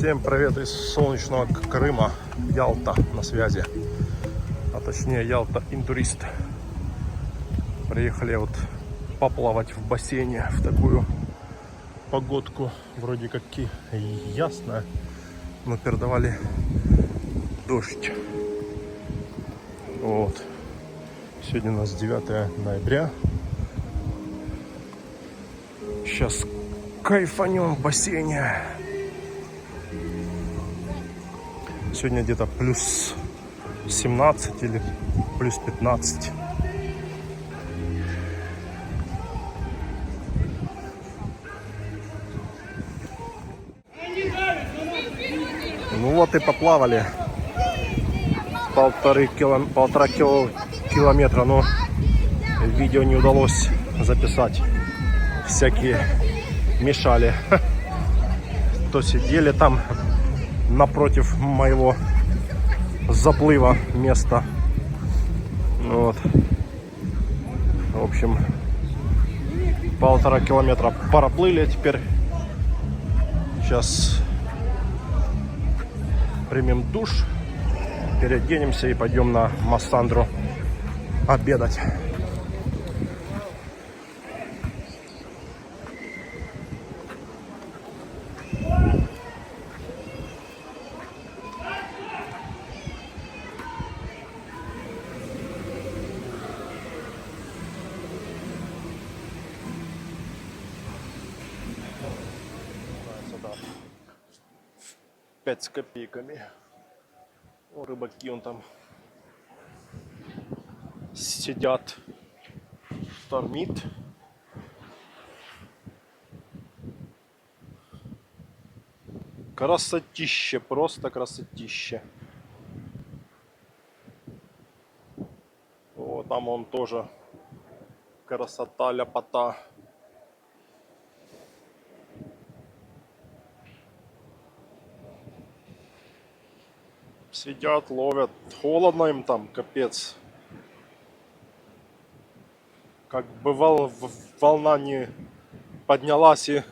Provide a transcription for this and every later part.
Всем привет из солнечного Крыма, Ялта на связи, а точнее Ялта Интурист. Приехали вот поплавать в бассейне в такую погодку, вроде как и ясно, но передавали дождь. Вот. Сегодня у нас 9 ноября. Сейчас кайфанем в бассейне. Сегодня где-то плюс 17 или плюс 15. Ну вот и поплавали. Полтора километра, но видео не удалось записать. Всякие мешали. То сидели там напротив моего заплыва места. Вот. В общем, 1,5 километра проплыли теперь. Сейчас примем душ, переоденемся и пойдем на Массандру обедать. Сюда 5 с копейками. О, рыбаки он там сидят, штормит. Красотище, просто красотище. О, там он тоже красота, ляпота. Сидят, ловят. Холодно им там, капец. Как бы волна не поднялась и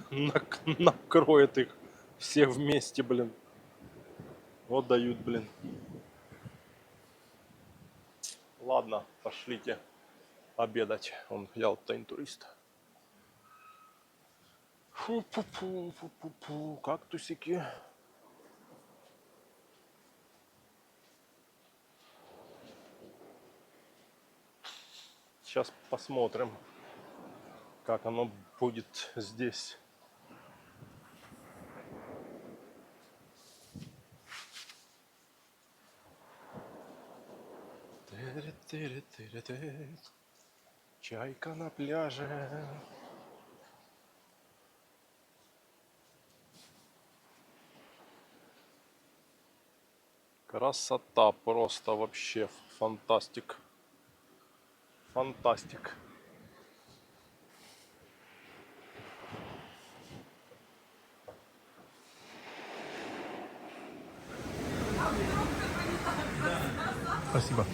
накроет их все вместе, блин. Вот дают, блин. Ладно, пошлите обедать. Он Ялта Интурист. Фу-фу-фу, фу-фу-фу, кактусики. Сейчас посмотрим, как оно будет здесь. Чайка на пляже. Красота просто вообще фантастик. Фантастик. Спасибо.